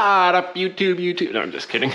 What up, YouTube? No, I'm just kidding.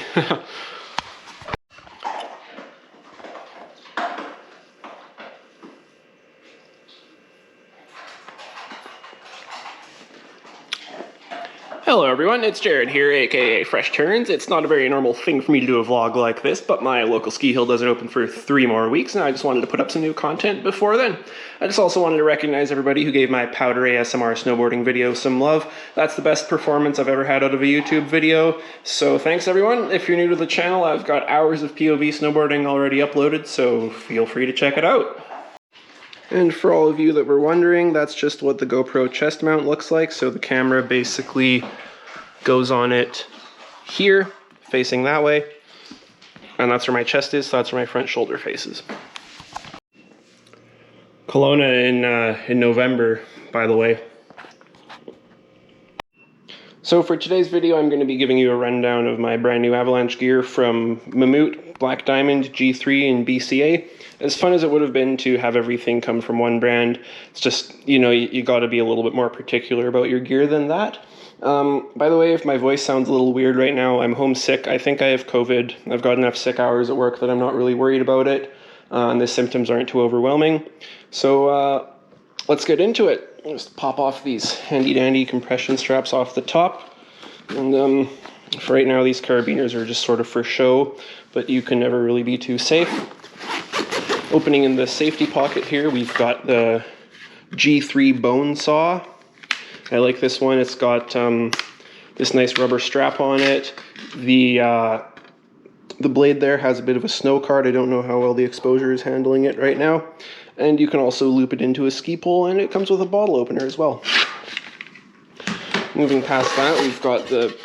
Hello everyone, it's Jared here, aka Fresh Turns. It's not a very normal thing for me to do a vlog like this, but my local ski hill doesn't open for 3 more weeks, and I just wanted to put up some new content before then. I just also wanted to recognize everybody who gave my powder ASMR snowboarding video some love. That's the best performance I've ever had out of a YouTube video, so thanks everyone. If you're new to the channel, I've got hours of POV snowboarding already uploaded, so feel free to check it out. And for all of you that were wondering, that's just what the GoPro chest mount looks like. So the camera basically goes on it here, facing that way. And that's where my chest is, so that's where my front shoulder faces. Kelowna in November, by the way. So for today's video, I'm going to be giving you a rundown of my brand new Avalanche gear from Mammut, Black Diamond, G3, and BCA. As fun as it would have been to have everything come from one brand, it's just, you know, you got to be a little bit more particular about your gear than that. By the way, if my voice sounds a little weird right now, I'm homesick. I think I have COVID. I've got enough sick hours at work that I'm not really worried about it, and the symptoms aren't too overwhelming. So let's get into it. Just pop off these handy-dandy compression straps off the top. And for right now, these carabiners are just sort of for show, but you can never really be too safe. Opening in the safety pocket here, we've got the G3 bone saw. I like this one. It's got this nice rubber strap on it. The blade there has a bit of a snow card. I don't know how well the exposure is handling it right now. And you can also loop it into a ski pole, and it comes with a bottle opener as well. Moving past that, we've got the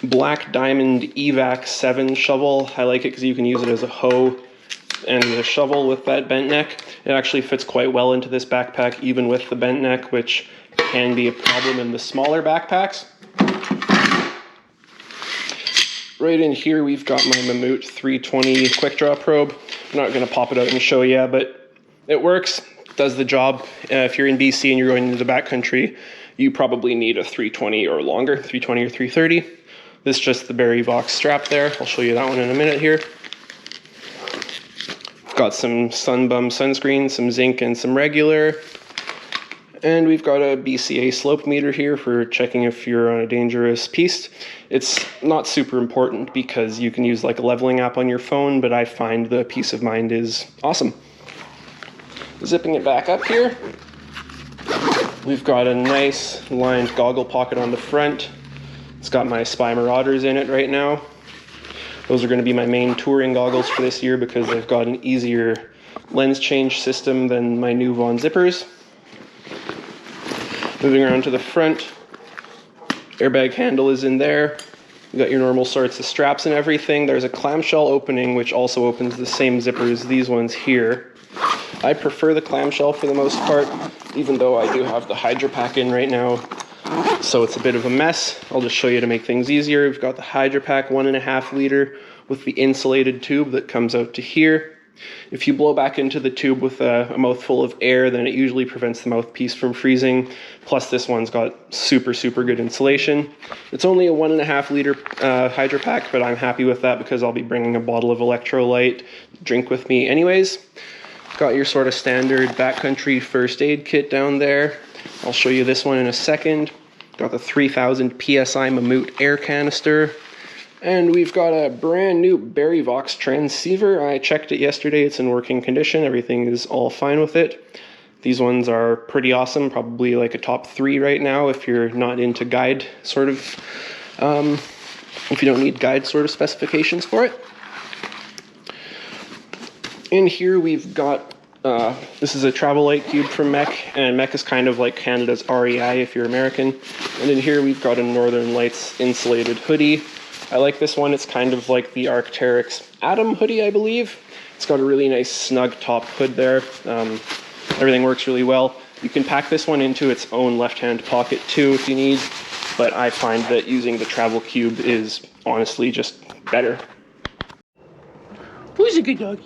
Black Diamond Evac 7 shovel. I like it because you can use it as a hoe and a shovel with that bent neck. It actually fits quite well into this backpack, even with the bent neck, which can be a problem in the smaller backpacks. Right in here, we've got my Mammut 320 quick draw probe. I'm not going to pop it out and show you, but it works, does the job. If you're in BC and you're going into the backcountry, you probably need a 320 or longer, 320 or 330. This is just the Barry Vox strap there. I'll show you that one in a minute here. Got some Sunbum sunscreen, some zinc, and some regular. And we've got a BCA slope meter here for checking if you're on a dangerous piste. It's not super important because you can use like a leveling app on your phone, but I find the peace of mind is awesome. Zipping it back up here, we've got a nice lined goggle pocket on the front. It's got my Spy Marauders in it right now. Those are going to be my main touring goggles for this year because they've got an easier lens change system than my new Von Zippers. Moving around to the front, airbag handle is in there. You got your normal sorts of straps and everything. There's a clamshell opening which also opens the same zipper as these ones here. I prefer the clamshell for the most part, even though I do have the Hydro Pack in right now, so it's a bit of a mess. I'll just show you to make things easier. We've got the Hydro Pack 1.5 liter with the insulated tube that comes out to here. If you blow back into the tube with a mouthful of air, then it usually prevents the mouthpiece from freezing. Plus this one's got super good insulation. It's only a 1.5 liter Hydro Pack, but I'm happy with that because I'll be bringing a bottle of electrolyte drink with me anyways. Got your sort of standard backcountry first aid kit down there. I'll show you this one in a second. Got the 3000 PSI Mammut air canister. And we've got a brand new Barry Vox transceiver. I checked it yesterday. It's in working condition. Everything is all fine with it. These ones are pretty awesome. Probably like a top 3 right now if you're not into guide sort of, if you don't need guide sort of specifications for it. In here we've got, this is a travel light cube from Mech, and Mech is kind of like Canada's REI if you're American. And in here we've got a Northern Lights insulated hoodie. I like this one. It's kind of like the Arc'teryx Atom hoodie, I believe. It's got a really nice snug top hood there. Everything works really well. You can pack this one into its own left-hand pocket too if you need, but I find that using the travel cube is honestly just better. Who's a good doggy?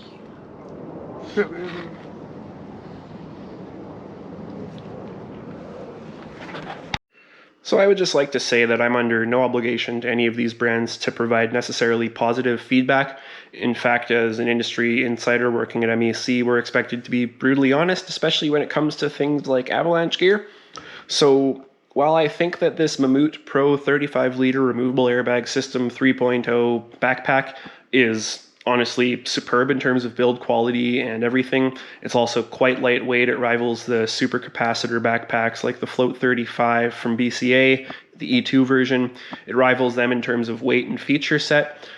So I would just like to say that I'm under no obligation to any of these brands to provide necessarily positive feedback. In fact, as an industry insider working at MEC, we're expected to be brutally honest, especially when it comes to things like Avalanche Gear. So while I think that this Mammut Pro 35-liter removable airbag system 3.0 backpack is honestly superb in terms of build quality and everything, it's also quite lightweight. It rivals the super capacitor backpacks like the Float 35 from BCA, the E2 version. It rivals them in terms of weight and feature set.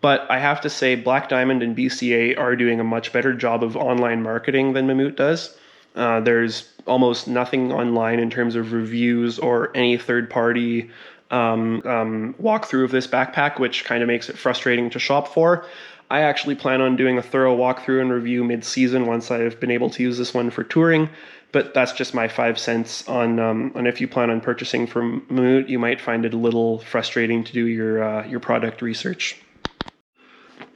But I have to say, Black Diamond and BCA are doing a much better job of online marketing than Mammut does. There's almost nothing online in terms of reviews or any third-party walkthrough of this backpack, which kind of makes it frustrating to shop for. I actually plan on doing a thorough walkthrough and review mid-season once I've been able to use this one for touring, but that's just my 5 cents on if you plan on purchasing from Mammut, you might find it a little frustrating to do your product research.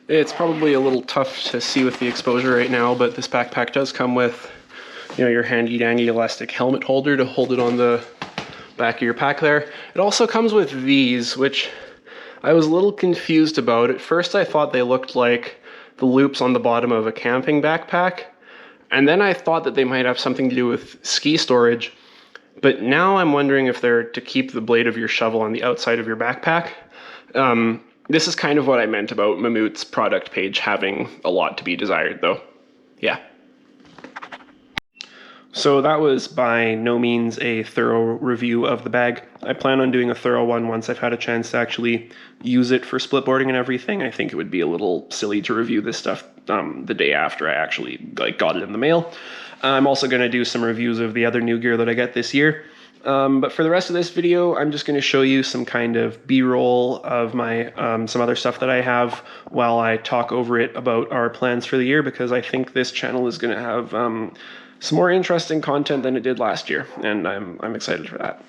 It's probably a little tough to see with the exposure right now, but this backpack does come with, your handy-dandy elastic helmet holder to hold it on the back of your pack there. It also comes with these, which I was a little confused about. At first I thought they looked like the loops on the bottom of a camping backpack, and then I thought that they might have something to do with ski storage, but now I'm wondering if they're to keep the blade of your shovel on the outside of your backpack. This is kind of what I meant about Mammut's product page having a lot to be desired, though. Yeah. So that was by no means a thorough review of the bag. I plan on doing a thorough one once I've had a chance to actually use it for splitboarding and everything. I think it would be a little silly to review this stuff the day after I actually got it in the mail. I'm also going to do some reviews of the other new gear that I get this year. But for the rest of this video, I'm just going to show you some kind of B-roll of my some other stuff that I have while I talk over it about our plans for the year, because I think this channel is going to have some more interesting content than it did last year, and I'm excited for that.